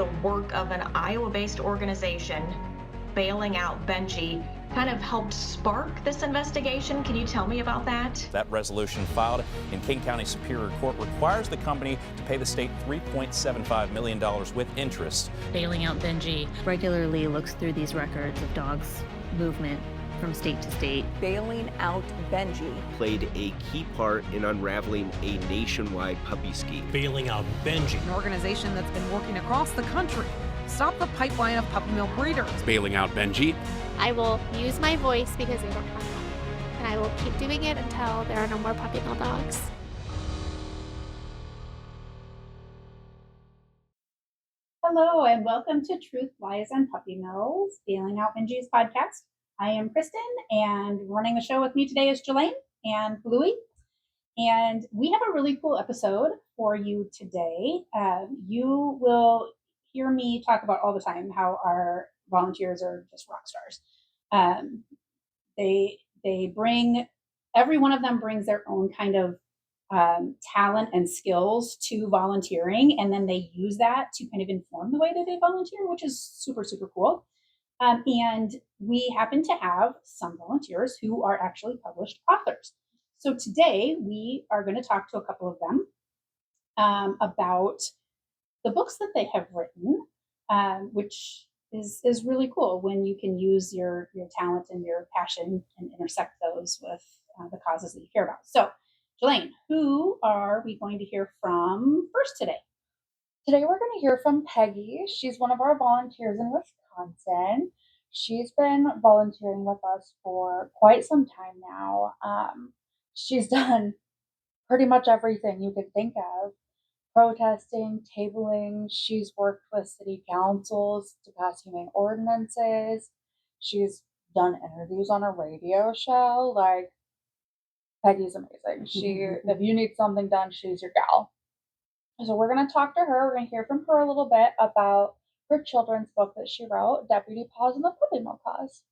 the work of an Iowa-based organization, Bailing Out Benji, kind of helped spark this investigation. Can you tell me about that? That resolution filed in King County Superior Court requires the company to pay the state $3.75 million with interest. Bailing Out Benji regularly looks through these records of dogs' movement from state to state. Bailing Out Benji played a key part in unraveling a nationwide puppy scheme. Bailing Out Benji, an organization that's been working across the country to stop the pipeline of puppy mill breeders. Bailing Out Benji. I will use my voice because they don't have one, and I will keep doing it until there are no more puppy mill dogs. Hello, and welcome to Truth Lies on Puppy Mills, Bailing Out Benji's podcast. I am Kristen, and running the show with me today is Jalaine and Louie. And we have a really cool episode for you today. You will hear me talk about all the time how our volunteers are just rock stars. They bring, every one of them brings their own kind of talent and skills to volunteering, and then they use that to kind of inform the way that they volunteer, which is super, super cool. And we happen to have some volunteers who are actually published authors. So today we are going to talk to a couple of them about the books that they have written, which is really cool when you can use your talent and your passion and intersect those with the causes that you care about. So Jalaine, who are we going to hear from first today? Today we're going to hear from Peggy. She's one of our volunteers in Wisconsin. She's been volunteering with us for quite some time now. She's done pretty much everything you could think of. Protesting, tabling. She's worked with city councils to pass humane ordinances. She's done interviews on a radio show. Like, Peggy's amazing. If you need something done, she's your gal. So we're going to talk to her. We're going to hear from her a little bit about her children's book that she wrote, Deputy Paws and the Puppy Mill Paws.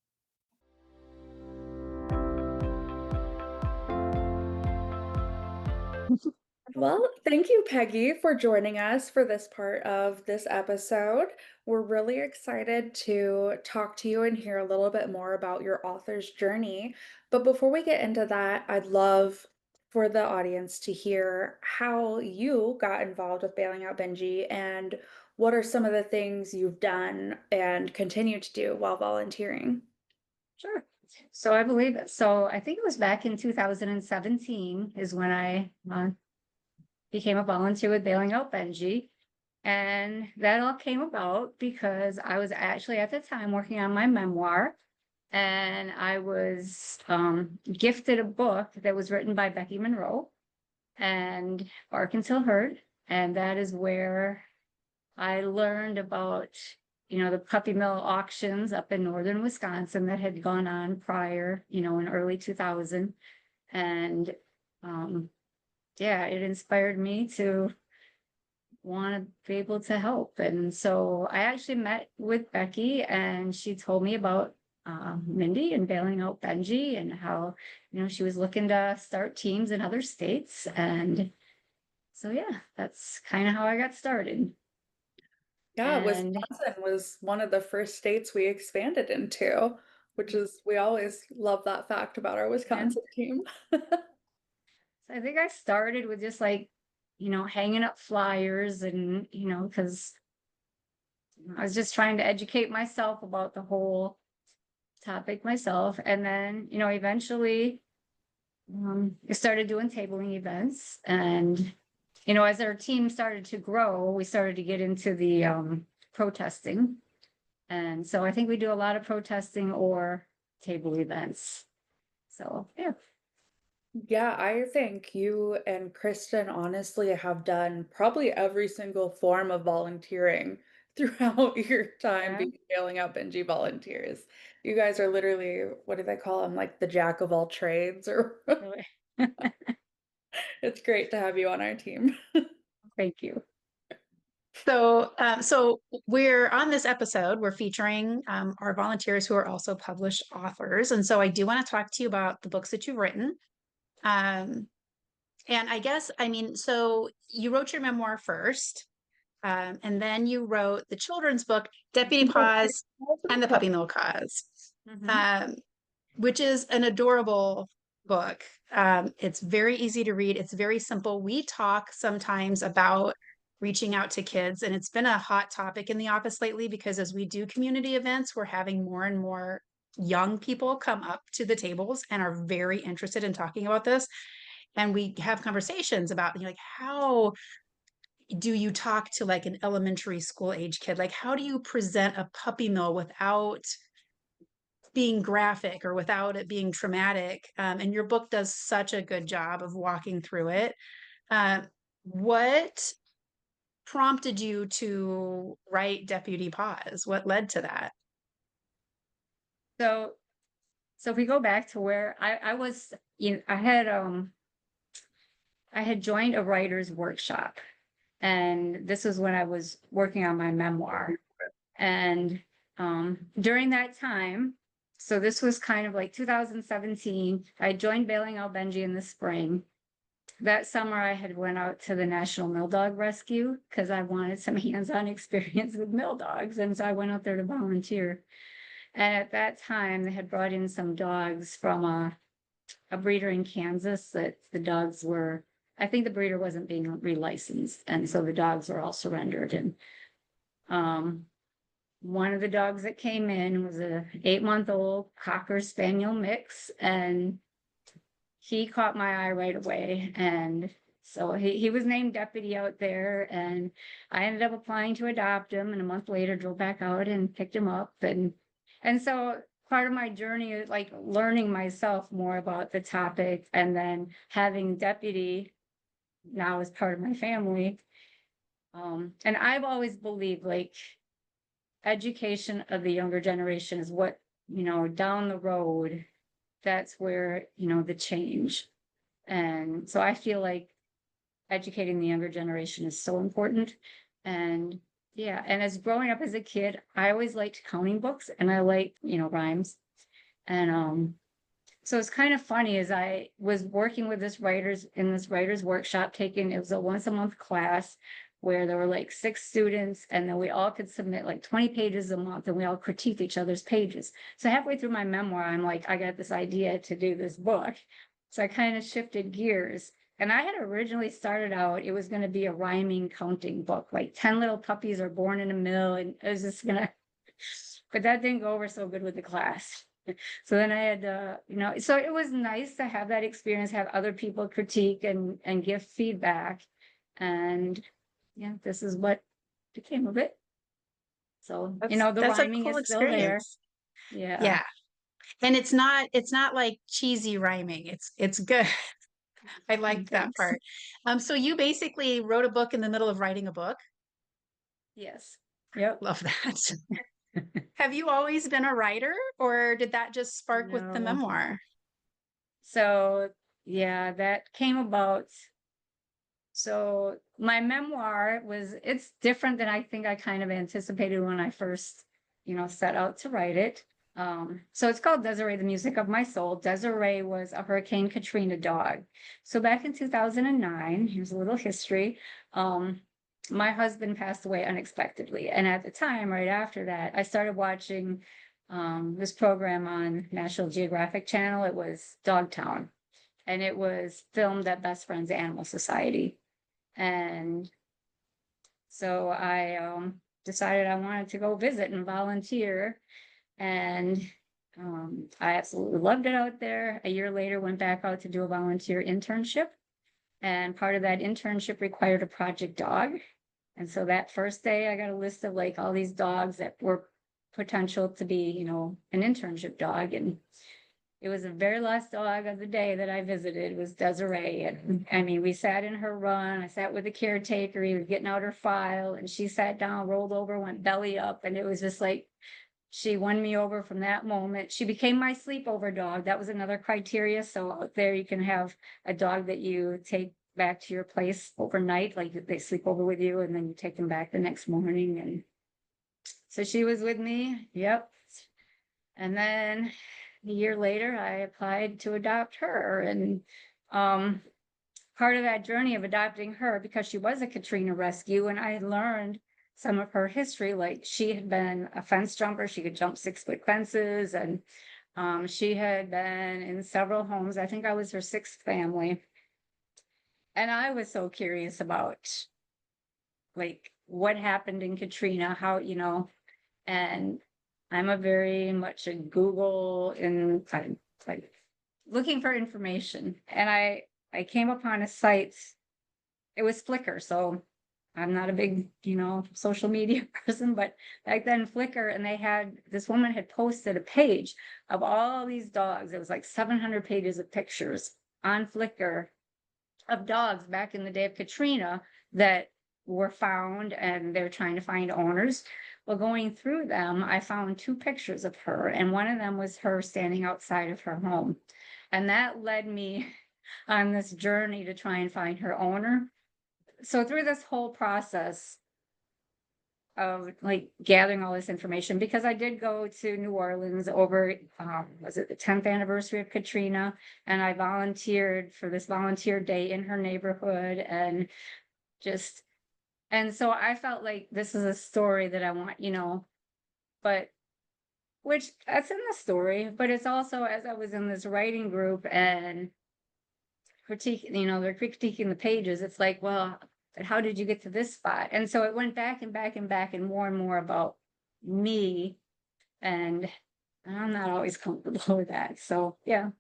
Well, thank you, Peggy, for joining us for this part of this episode. We're really excited to talk to you and hear a little bit more about your author's journey. But before we get into that, I'd love for the audience to hear how you got involved with Bailing Out Benji and what are some of the things you've done and continue to do while volunteering. Sure. So I think it was back in 2017 is when I became a volunteer with Bailing Out Benji. And that all came about because I was actually at the time working on my memoir, and I was gifted a book that was written by Becky Monroe and Bark Until Heard. And that is where I learned about, the puppy mill auctions up in northern Wisconsin that had gone on prior, in early 2000. And it inspired me to want to be able to help. And so I actually met with Becky, and she told me about Mindy and Bailing Out Benji and how, she was looking to start teams in other states. And so, that's kind of how I got started. Yeah, Wisconsin was one of the first states we expanded into, which is, we always love that fact about our Wisconsin team. So I think I started with just hanging up flyers and, because I was just trying to educate myself about the whole topic myself. And then, eventually I started doing tabling events. And, as our team started to grow, we started to get into the protesting. And so I think we do a lot of protesting or table events. So, yeah. Yeah, I think you and Kristen honestly have done probably every single form of volunteering throughout your time being Bailing Out Benji volunteers. You guys are literally, what do they call them? Like the jack of all trades, or it's great to have you on our team. Thank you. So we're on this episode, we're featuring our volunteers who are also published authors. And so I do want to talk to you about the books that you've written. And I guess, so you wrote your memoir first. And then you wrote the children's book, Deputy Paws and the Puppy Mill Cause, which is an adorable book. It's very easy to read. It's very simple. We talk sometimes about reaching out to kids, and it's been a hot topic in the office lately because as we do community events, we're having more and more young people come up to the tables and are very interested in talking about this. And we have conversations about, you know, like, how do you talk to like an elementary school age kid? Like, how do you present a puppy mill without being graphic or without it being traumatic? And your book does such a good job of walking through it. What prompted you to write Deputy Paws? What led to that? So if we go back to where I was, you know, I had joined a writer's workshop, and this was when I was working on my memoir. And during that time, so this was kind of like 2017, I joined Bailing Out Benji in the spring. That summer, I had went out to the National Mill Dog Rescue because I wanted some hands-on experience with mill dogs. And so I went out there to volunteer. And at that time, they had brought in some dogs from a breeder in Kansas that the dogs were, I think the breeder wasn't being relicensed. And so the dogs were all surrendered. And one of the dogs that came in was a 8-month-old Cocker Spaniel mix. And he caught my eye right away. And so he was named deputy out there, and I ended up applying to adopt him, and a month later drove back out and picked him up. And so part of my journey is like learning myself more about the topic, and then having deputy now as part of my family. And I've always believed like education of the younger generation is what, you know, down the road, that's where, you know, the change. And so I feel like educating the younger generation is so important. And yeah, and as growing up as a kid, I always liked counting books, and I liked, you know, rhymes. And so it's kind of funny as I was working with this writer's workshop, it was a once a month class where there were like 6 students, and then we all could submit like 20 pages a month, and we all critiqued each other's pages. So halfway through my memoir, I'm like, I got this idea to do this book. So I kind of shifted gears. And I had originally started out, it was going to be a rhyming counting book, like 10 little puppies are born in a mill, and it was just gonna, but that didn't go over so good with the class. So then I had, you know, so it was nice to have that experience, have other people critique and give feedback. And yeah, this is what became of it. So, you know, the rhyming is still there. Yeah. Yeah. And it's not like cheesy rhyming. It's good. I liked that part. So you basically wrote a book in the middle of writing a book? Yes. Yep. Love that. Have you always been a writer, or did that just spark with the memoir? So yeah, that came about. So my memoir it's different than I think I kind of anticipated when I first, you know, set out to write it. So it's called Desiree, the Music of My Soul. Desiree was a Hurricane Katrina dog. So back in 2009, here's a little history. My husband passed away unexpectedly. And at the time, right after that, I started watching this program on National Geographic Channel. It was Dogtown, and it was filmed at Best Friends Animal Society. And so I decided I wanted to go visit and volunteer. And I absolutely loved it out there. A year later, went back out to do a volunteer internship. And part of that internship required a project dog. And so that first day, I got a list of like all these dogs that were potential to be, you know, an internship dog. And it was the very last dog of the day that I visited was Desiree. And I mean, we sat in her run. I sat with the caretaker. He was getting out her file, and she sat down, rolled over, went belly up. And it was just like, she won me over from that moment. She became my sleepover dog. That was another criteria. So out there, you can have a dog that you take back to your place overnight, like they sleep over with you, and then you take them back the next morning. And so she was with me. Yep. And then a year later, I applied to adopt her. And part of that journey of adopting her, because she was a Katrina rescue, and I learned some of her history. Like, she had been a fence jumper, she could jump 6-foot fences, and she had been in several homes. I think I was her sixth family. And I was so curious about like what happened in Katrina, how, and I'm a very much a Google and like looking for information. And I came upon a site. It was Flickr, so I'm not a big, social media person, but back then Flickr, and this woman had posted a page of all these dogs. It was like 700 pages of pictures on Flickr of dogs back in the day of Katrina that were found, and they're trying to find owners. Well, going through them, I found 2 pictures of her, and one of them was her standing outside of her home. And that led me on this journey to try and find her owner. So through this whole process of like gathering all this information, because I did go to New Orleans over, was it the 10th anniversary of Katrina? And I volunteered for this volunteer day in her neighborhood, and so I felt like this is a story that I want, but which that's in the story, but it's also, as I was in this writing group and they're critiquing the pages, it's like, well, how did you get to this spot? And so it went back and back and back and more about me, and I'm not always comfortable with that. So yeah.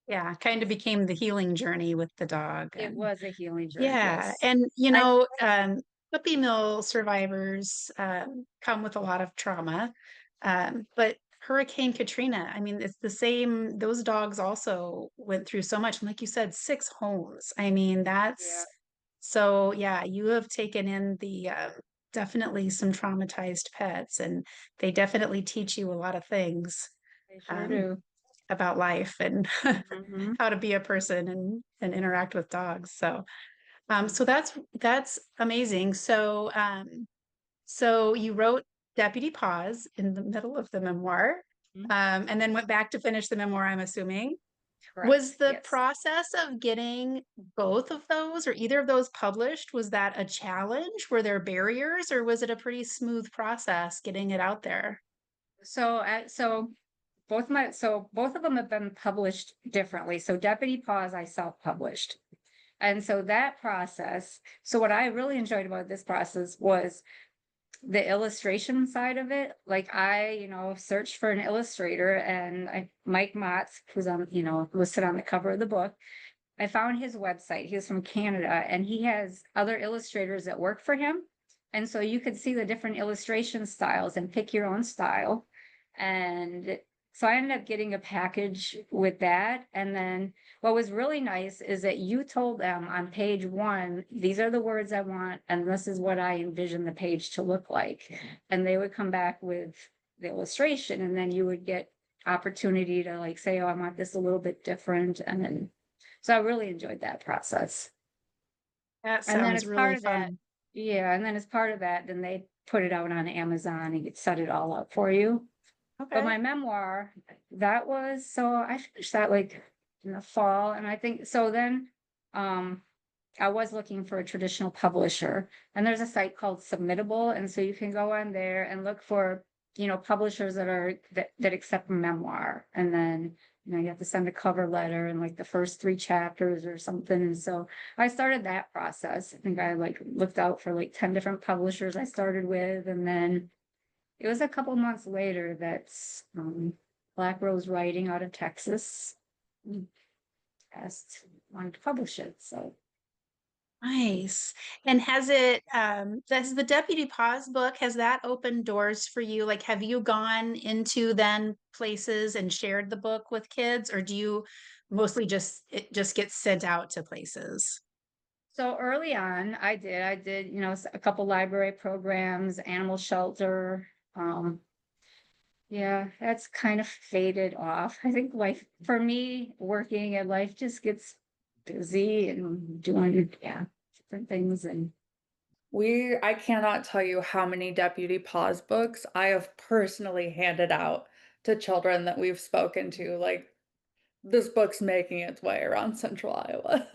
Yeah, kind of became the healing journey with the dog. It was a healing journey. Yeah, Yes. and puppy mill survivors come with a lot of trauma, but Hurricane Katrina, I mean, it's the same. Those dogs also went through so much, and like you said, 6 homes. I mean, that's so. Yeah, you have taken in the definitely some traumatized pets, and they definitely teach you a lot of things. They sure do. About life and how to be a person and interact with dogs. So so that's amazing. So so you wrote Deputy Paws in the middle of the memoir, and then went back to finish the memoir, I'm assuming. Correct. Was the Yes. process of getting both of those or either of those published, was that a challenge? Were there barriers, or was it a pretty smooth process getting it out there? So both of them have been published differently. So Deputy Paws, I self-published. And so that process, so what I really enjoyed about this process was the illustration side of it. Like, I, searched for an illustrator, and Mike Motz, who's on, listed on the cover of the book. I found his website. He was from Canada, and he has other illustrators that work for him. And so you could see the different illustration styles and pick your own style. And so I ended up getting a package with that. And then what was really nice is that you told them on page 1, these are the words I want, and this is what I envision the page to look like. And they would come back with the illustration, and then you would get opportunity to like say, oh, I want this a little bit different. And then, so I really enjoyed that process. That And then sounds as really part of fun. that, and then as part of that, then they put it out on Amazon and set it all up for you. Okay. But my memoir, so I finished that like in the fall, and I think so then I was looking for a traditional publisher, and there's a site called Submittable, and so you can go on there and look for, publishers that accept memoir, and then you have to send a cover letter and like the first 3 chapters or something. And so I started that process. I think I like looked out for like 10 different publishers I started with, and then it was a couple months later that Black Rose Writing out of Texas wanted to publish it. So Nice. And has the Deputy Paws book, has that opened doors for you? Like, have you gone into then places and shared the book with kids, or do you mostly it just gets sent out to places? So early on, I did, a couple library programs, animal shelter. Yeah, that's kind of faded off. I think life, for me, working and life just gets busy and doing, different things. And I cannot tell you how many Deputy Paws books I have personally handed out to children that we've spoken to. Like, this book's making its way around central Iowa.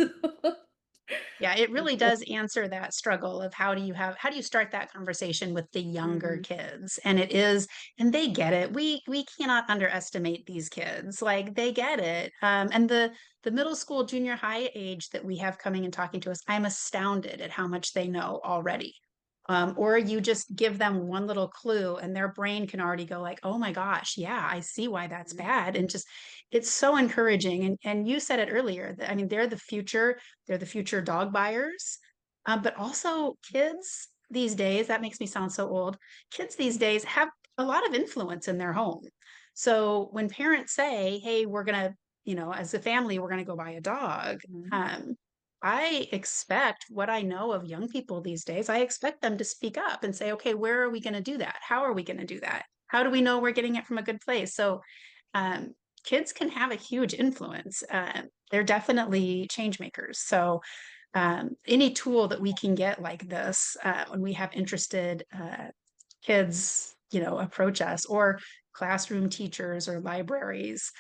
Yeah, it really does answer that struggle of how do you start that conversation with the younger kids? And it is, and they get it. We cannot underestimate these kids. Like they get it. And the middle school, junior high age that we have coming and talking to us, I'm astounded at how much they know already. Or you just give them one little clue and their brain can already go like, oh my gosh, yeah, I see why that's bad. And just it's so encouraging. And you said it earlier that I mean they're the future dog buyers. But also kids these days, that makes me sound so old. Kids these days have a lot of influence in their home. So when parents say, hey, we're gonna, as a family, we're gonna go buy a dog, I expect what I know of young people these days, I expect them to speak up and say, okay, where are we going to do that? How are we going to do that? How do we know we're getting it from a good place? So um, kids can have a huge influence. They're definitely change makers. So any tool that we can get like this when we have interested kids, approach us, or classroom teachers or libraries,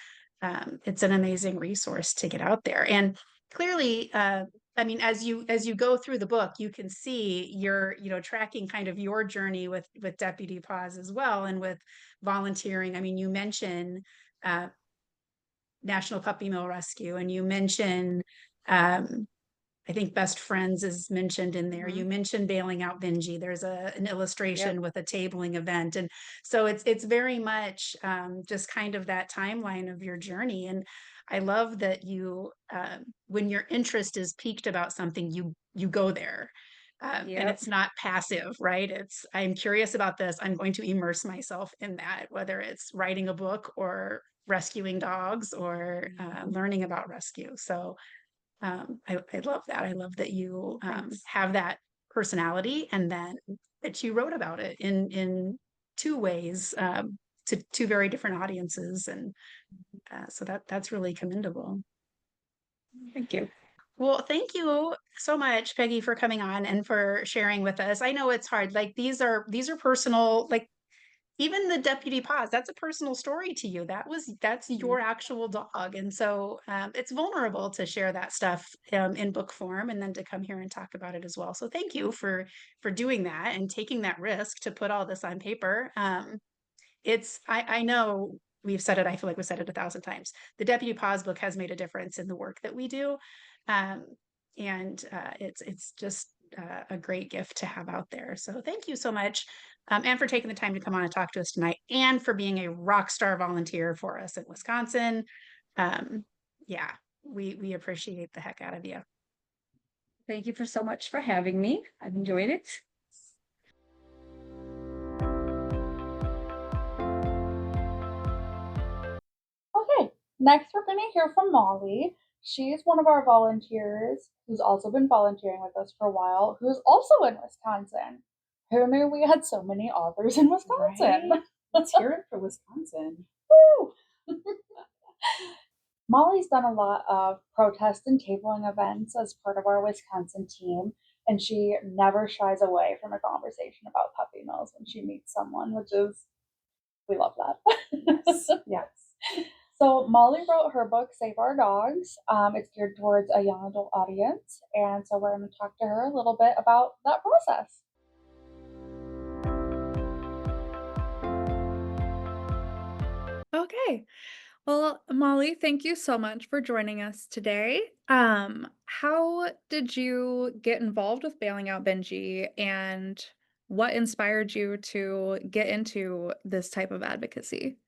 it's an amazing resource to get out there. And clearly, I mean, as you go through the book, you can see you're tracking kind of your journey with Deputy Paws as well, and with volunteering. I mean, you mentioned National Puppy Mill Rescue, and you mentioned I think Best Friends is mentioned in there. You mentioned bailing out Benji. There's an illustration with a tabling event. And so it's very much just kind of that timeline of your journey. And I love that you, when your interest is piqued about something, you go there. And it's not passive, right? I'm curious about this. I'm going to immerse myself in that, whether it's writing a book or rescuing dogs or learning about rescue. So I love that. I love that you have that personality, and then that you wrote about it in two ways to two very different audiences, and so that's really commendable. Thank you. Well, thank you so much, Peggy, for coming on and for sharing with us. I know it's hard. Like these are personal, like even the Deputy Paws, that's a personal story to you. That's your actual dog. And so it's vulnerable to share that stuff in book form, and then to come here and talk about it as well. So thank you for doing that and taking that risk to put all this on paper. I know we've said it, I feel like we've said it 1,000 times. The Deputy Paws book has made a difference in the work that we do. And it's just a great gift to have out there. So thank you so much. And for taking the time to come on and talk to us tonight, and for being a rock star volunteer for us in Wisconsin. Yeah, we appreciate the heck out of you. Thank you so much for having me. I've enjoyed it. Okay, next we're going to hear from Molly. She's one of our volunteers who's also been volunteering with us for a while, who's also in Wisconsin. Who knew we had so many authors in Wisconsin? Right? Let's hear it for Wisconsin. Woo! Molly's done a lot of protest and tabling events as part of our Wisconsin team, and she never shies away from a conversation about puppy mills when she meets someone, which is, we love that. Yes. So Molly wrote her book, Save Our Dogs. It's geared towards a young adult audience, and so we're going to talk to her a little bit about that process. Okay. Well, Molly, thank you so much for joining us today. How did you get involved with bailing out Benji, and what inspired you to get into this type of advocacy?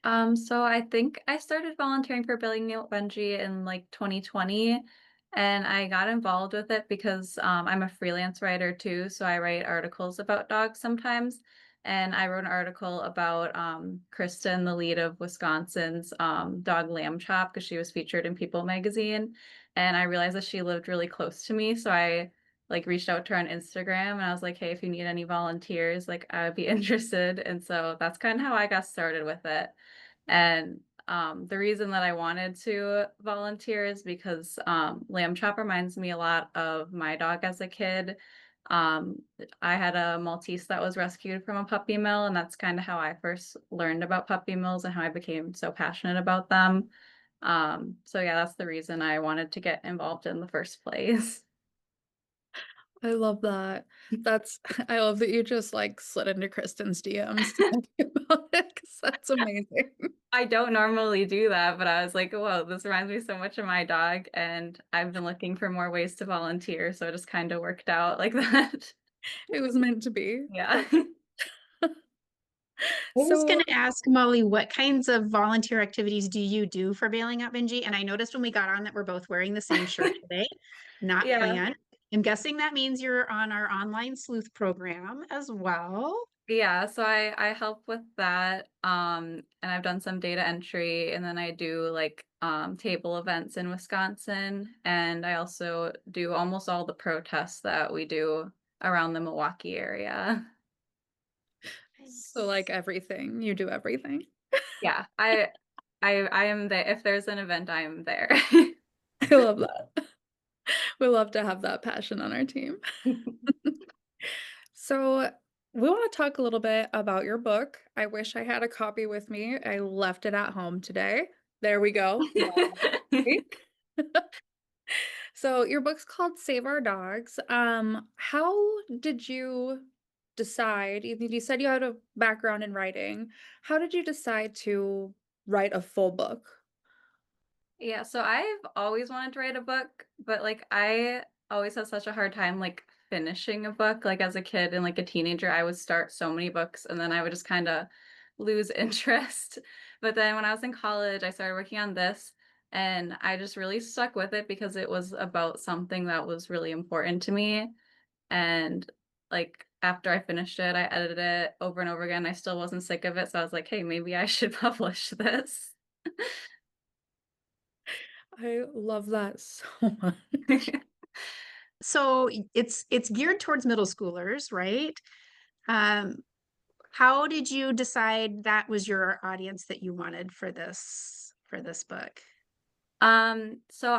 So I think I started volunteering for Bailing Out Benji in like 2020, and I got involved with it because I'm a freelance writer too, so I write articles about dogs sometimes. And I wrote an article about Kristen, the lead of Wisconsin's dog Lamb Chop, because she was featured in People magazine. And I realized that she lived really close to me, so I like reached out to her on Instagram, and I was like, hey, if you need any volunteers, like I would be interested. And so that's kind of how I got started with it. And the reason that I wanted to volunteer is because Lamb Chop reminds me a lot of my dog as a kid. I had a Maltese that was rescued from a puppy mill, and that's kind of how I first learned about puppy mills and how I became so passionate about them. So yeah, that's the reason I wanted to get involved in the first place. I love that. That's I love that you just, like, slid into Kristen's DMs to talk about it, 'cause that's amazing. I don't normally do that, but I was like, "Whoa, this reminds me so much of my dog," and I've been looking for more ways to volunteer, so it just kinda worked out like that. It was meant to be. Yeah. I was So going to ask Molly, what kinds of volunteer activities do you do for Bailing Out Benji? And I noticed when we got on that we're both wearing the same shirt today, not Yeah. planned. I'm guessing that means you're on our online sleuth program as well. Yeah, so I help with that, and I've done some data entry, and then I do, like, table events in Wisconsin, and I also do almost all the protests that we do around the Milwaukee area. so, like, everything. You do everything. Yeah, I am there. If there's an event, I am there. I love that. We love to have that passion on our team. So, we wanna talk a little bit about your book. I wish I had a copy with me. I left it at home today. There we go. So, your book's called Save Our Dogs. How did you decide you said you had a background in writing. How did you decide to write a full book? Yeah, so I've always wanted to write a book, but like I always had such a hard time like finishing a book. Like as a kid and like a teenager, I would start so many books and then I would just kind of lose interest. But then when I was in college, I started working on this and I just really stuck with it because it was about something that was really important to me. And like after I finished it, I edited it over and over again. I still wasn't sick of it. So I was like, hey, maybe I should publish this. I love that so much. So it's geared towards middle schoolers, right? Um, how did you decide that was your audience that you wanted for this book? So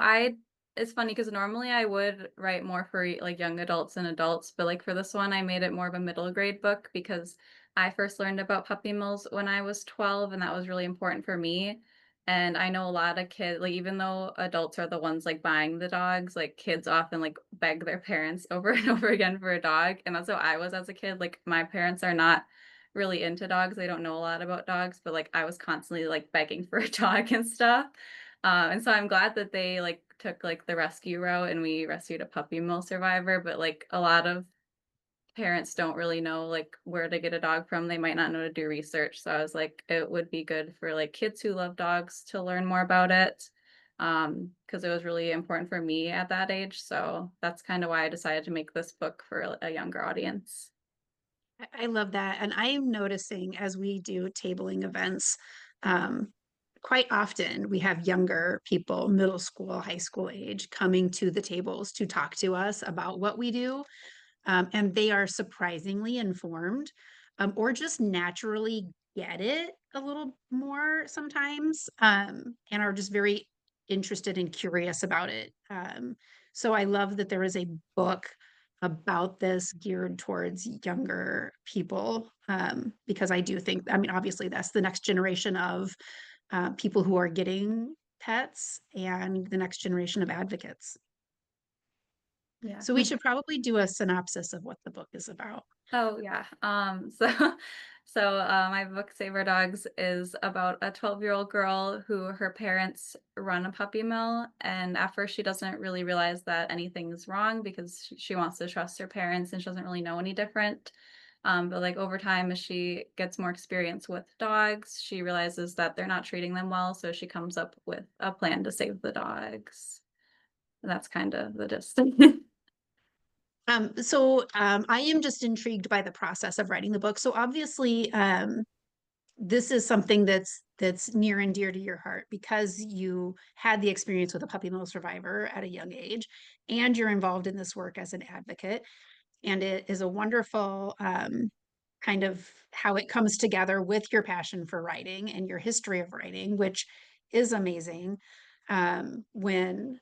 it's funny because normally I would write more for like young adults and adults, but like for this one, I made it more of a middle grade book because I first learned about puppy mills when I was 12, and that was really important for me. And I know a lot of kids, like even though adults are the ones like buying the dogs, like kids often like beg their parents over and over again for a dog. And that's how I was as a kid. Like my parents are not really into dogs. They don't know a lot about dogs, but like I was constantly like begging for a dog and stuff. And so I'm glad that they like took like the rescue route and we rescued a puppy mill survivor, but like a lot of parents don't really know like where to get a dog from. They might not know to do research. So I was like, it would be good for like kids who love dogs to learn more about it. Because it was really important for me at that age. So that's kind of why I decided to make this book for a younger audience. I love that. And I'm noticing as we do tabling events, um, quite often we have younger people, middle school, high school age, coming to the tables to talk to us about what we do. And they are surprisingly informed, or just naturally get it a little more sometimes, and are just very interested and curious about it. So I love that there is a book about this geared towards younger people, because I do think, I mean, obviously that's the next generation of people who are getting pets and the next generation of advocates. Yeah. So we should probably do a synopsis of what the book is about. Oh yeah. My book Saver Dogs is about a 12-year-old girl who her parents run a puppy mill, and at first she doesn't really realize that anything is wrong because she wants to trust her parents and she doesn't really know any different. But like over time, as she gets more experience with dogs, she realizes that they're not treating them well, so she comes up with a plan to save the dogs. And that's kind of the gist. I am just intrigued by the process of writing the book. So obviously, this is something that's near and dear to your heart because you had the experience with a puppy mill survivor at a young age, and you're involved in this work as an advocate. And it is a wonderful kind of how it comes together with your passion for writing and your history of writing, which is amazing when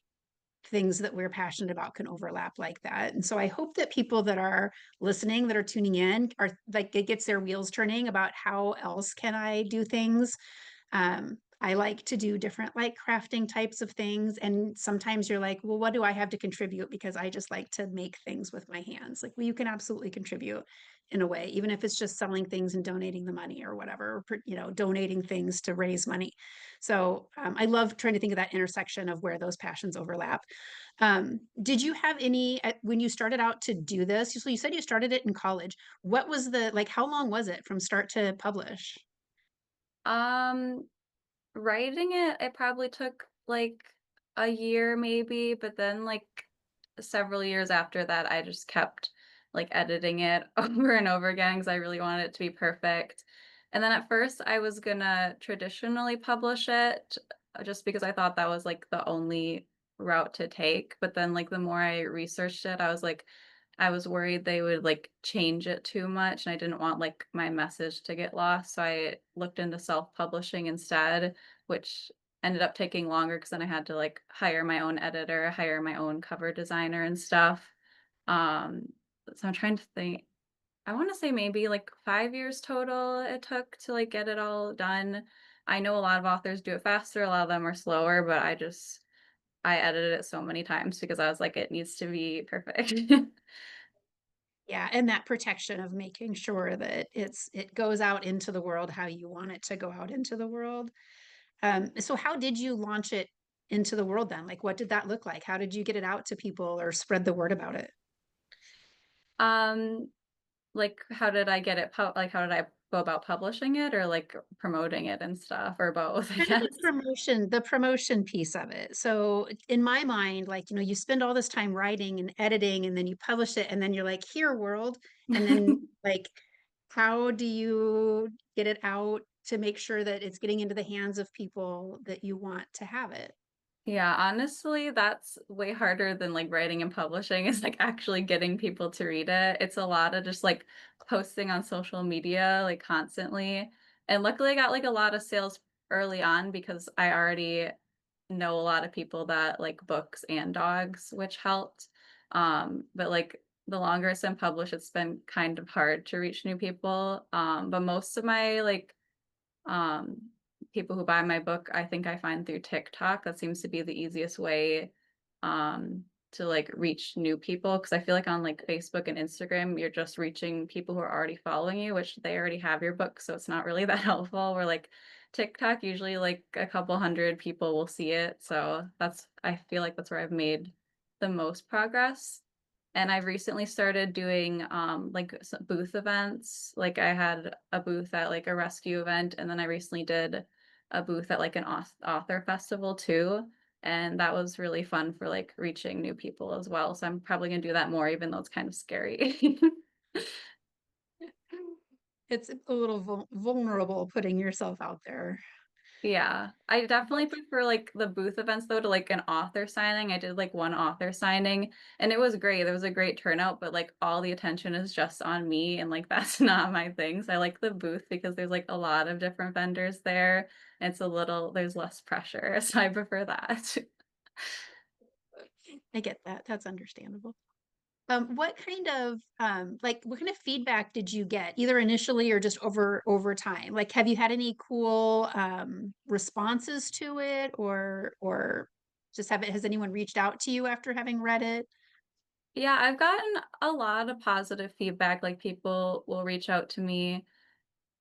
things that we're passionate about can overlap like that. And so I hope that people that are listening, that are tuning in, are like, it gets their wheels turning about how else can I do things. I like to do different like crafting types of things. And sometimes you're like, well, what do I have to contribute? Because I just like to make things with my hands. Like, well, you can absolutely contribute in a way, even if it's just selling things and donating the money or whatever, or, donating things to raise money. So I love trying to think of that intersection of where those passions overlap. Did you have any, when you started out to do this, so you said you started it in college. What was like, how long was it from start to publish? Um, Writing it probably took like a year maybe, but then like several years after that, I just kept like editing it over and over again because I really wanted it to be perfect. And then at first, I was gonna traditionally publish it just because I thought that was like the only route to take. But then, like, the more I researched it, I was like, I was worried they would like change it too much, and I didn't want like my message to get lost. So I looked into self-publishing instead, which ended up taking longer because then I had to like hire my own editor, hire my own cover designer and stuff. Um, so I'm trying to think. I want to say maybe like 5 years total it took to like get it all done. I know a lot of authors do it faster, a lot of them are slower, but I edited it so many times because I was like, it needs to be perfect. Yeah, and that protection of making sure that it goes out into the world how you want it to go out into the world. So how did you launch it into the world then? Like, what did that look like? How did you get it out to people or spread the word about it? Um, like, how did I get it like, how did I go about publishing it or, like, promoting it and stuff, or both, I Kind of guess? the promotion piece of it. So in my mind, like, you spend all this time writing and editing and then you publish it and then you're like, here world. And then like, how do you get it out to make sure that it's getting into the hands of people that you want to have it? Yeah, honestly, that's way harder than, like, writing and publishing is, like, actually getting people to read it. It's a lot of just, like, posting on social media, like, constantly, and luckily I got, like, a lot of sales early on because I already know a lot of people that like books and dogs, which helped. But like the longer it's been published, it's been kind of hard to reach new people. But most of my like um people who buy my book, I think I find through TikTok. That seems to be the easiest way um to like reach new people because I feel like on like Facebook and Instagram, you're just reaching people who are already following you, which they already have your book, so it's not really that helpful. Where like TikTok, usually like a couple hundred people will see it, so I feel like that's where I've made the most progress. And I've recently started doing like booth events. Like I had a booth at like a rescue event, and then I recently did a booth at like an author festival too. And that was really fun for like reaching new people as well. So I'm probably gonna do that more, even though it's kind of scary. It's a little vulnerable putting yourself out there. Yeah, I definitely prefer like the booth events though to like an author signing. I did like one author signing and it was great. There was a great turnout, but like all the attention is just on me and like that's not my thing. So I like the booth because there's like a lot of different vendors there. And there's less pressure. So I prefer that. I get that. That's understandable. What kind of what kind of feedback did you get either initially or just over time? Like, have you had any cool responses to it, or just has anyone reached out to you after having read it? Yeah, I've gotten a lot of positive feedback. Like people will reach out to me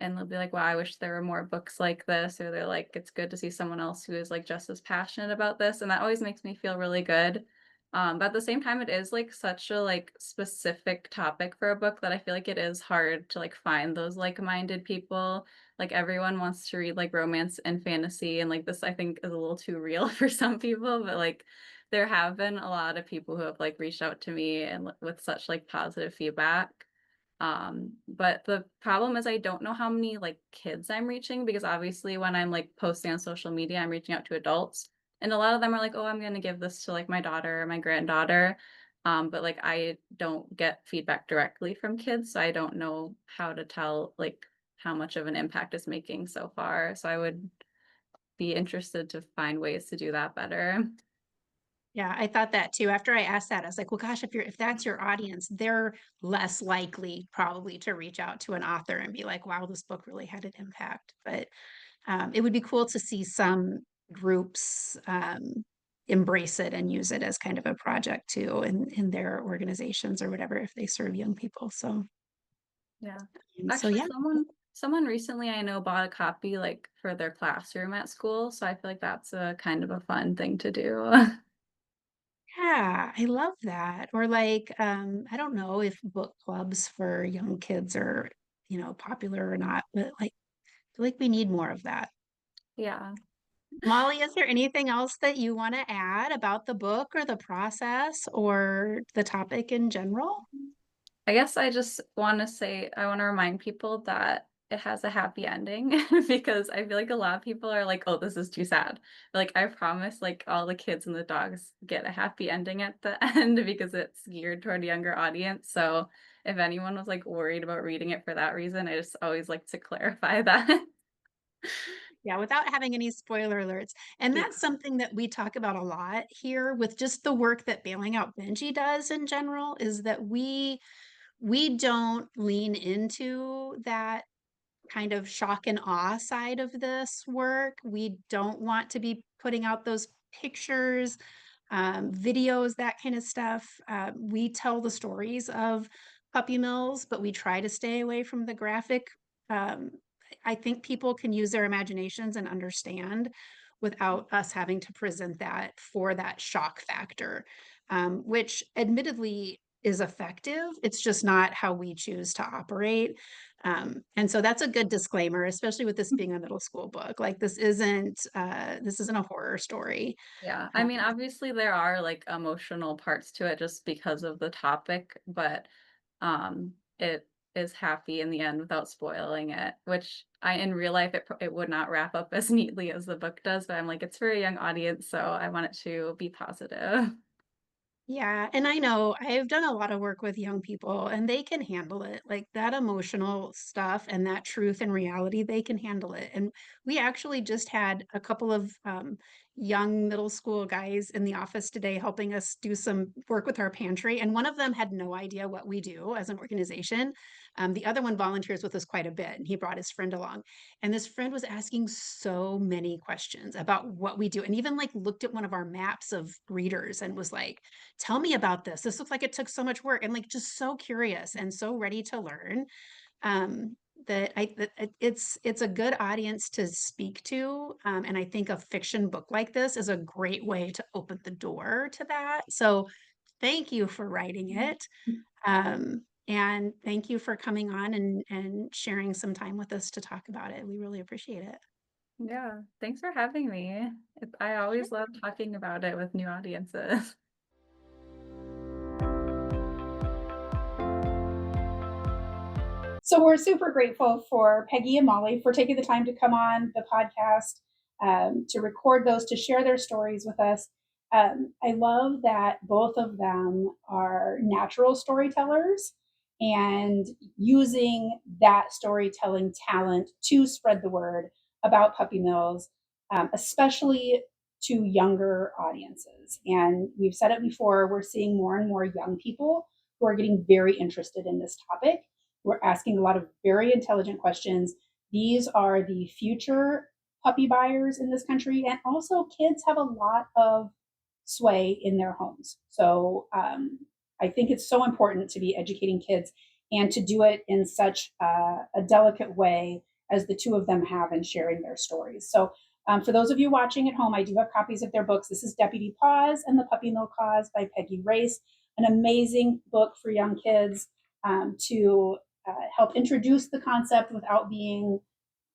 and they'll be like, wow, I wish there were more books like this, or they're like, it's good to see someone else who is like just as passionate about this, and that always makes me feel really good. But at the same time, it is like such a like specific topic for a book that I feel like it is hard to like find those like-minded people. Like everyone wants to read like romance and fantasy, and like this I think is a little too real for some people, but like there have been a lot of people who have like reached out to me and with such like positive feedback. But the problem is I don't know how many like kids I'm reaching because obviously when I'm like posting on social media, I'm reaching out to adults. And a lot of them are like, oh, I'm gonna give this to like my daughter or my granddaughter. But like I don't get feedback directly from kids, so I don't know how to tell like how much of an impact it's making so far. So I would be interested to find ways to do that better. Yeah, I thought that too. After I asked that, I was like, well, gosh, if that's your audience, they're less likely probably to reach out to an author and be like, wow, this book really had an impact. But it would be cool to see some groups embrace it and use it as kind of a project too in their organizations or whatever if they serve young people. So Yeah. so Actually, yeah. someone recently I know bought a copy like for their classroom at school, so I feel like that's a kind of a fun thing to do. Yeah, I love that. Or like, I don't know if book clubs for young kids are, popular or not, but like, I feel like we need more of that. Yeah. Molly, is there anything else that you want to add about the book or the process or the topic in general? I guess I just want to say, I want to remind people that it has a happy ending because I feel like a lot of people are like, oh, this is too sad. But, like, I promise, like, all the kids and the dogs get a happy ending at the end because it's geared toward a younger audience. So if anyone was like worried about reading it for that reason, I just always like to clarify that. Yeah, without having any spoiler alerts. And Yeah. that's something that we talk about a lot here with just the work that Bailing Out Benji does in general, is that we don't lean into that kind of shock and awe side of this work. We don't want to be putting out those pictures, videos, that kind of stuff. We tell the stories of puppy mills, but we try to stay away from the graphic. Um, I think people can use their imaginations and understand without us having to present that for that shock factor, which admittedly is effective. It's just not how we choose to operate. And so that's a good disclaimer, especially with this being a middle school book. Like this isn't a horror story. Yeah. I mean, obviously there are like emotional parts to it just because of the topic, but it is happy in the end without spoiling it, which in real life it would not wrap up as neatly as the book does, but I'm like it's for a young audience, so I want it to be positive. Yeah, and I know I've done a lot of work with young people and they can handle it. Like that emotional stuff and that truth and reality, they can handle it. And we actually just had a couple of young middle school guys in the office today helping us do some work with our pantry. And one of them had no idea what we do as an organization. The other one volunteers with us quite a bit and he brought his friend along. And this friend was asking so many questions about what we do and even like looked at one of our maps of readers and was like, tell me about this. This looks like it took so much work and like just so curious and so ready to learn. It's a good audience to speak to. And I think a fiction book like this is a great way to open the door to that. So thank you for writing it. And thank you for coming on and sharing some time with us to talk about it. We really appreciate it. Yeah, thanks for having me. I always love talking about it with new audiences. So we're super grateful for Peggy and Molly for taking the time to come on the podcast, to record those, to share their stories with us. I love that both of them are natural storytellers and using that storytelling talent to spread the word about puppy mills, especially to younger audiences. And we've said it before, we're seeing more and more young people who are getting very interested in this topic. We're asking a lot of very intelligent questions. These are the future puppy buyers in this country. And also, kids have a lot of sway in their homes. So I think it's so important to be educating kids and to do it in such a delicate way as the two of them have in sharing their stories. So for those of you watching at home, I do have copies of their books. This is Deputy Paws and the Puppy Mill Cause by Peggy Race, an amazing book for young kids to help introduce the concept without being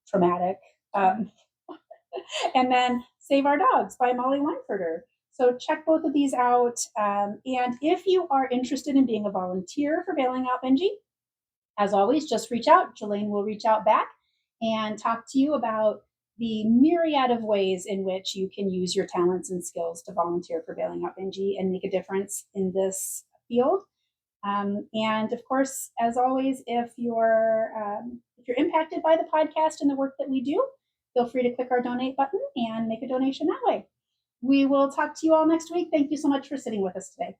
traumatic. And then Save Our Dogs by Molly Weinfurter. So check both of these out. And if you are interested in being a volunteer for Bailing Out Benji, as always, just reach out. Jalaine will reach out back and talk to you about the myriad of ways in which you can use your talents and skills to volunteer for Bailing Out Benji and make a difference in this field. And of course, as always, if you're impacted by the podcast and the work that we do, feel free to click our donate button and make a donation that way. We will talk to you all next week. Thank you so much for sitting with us today.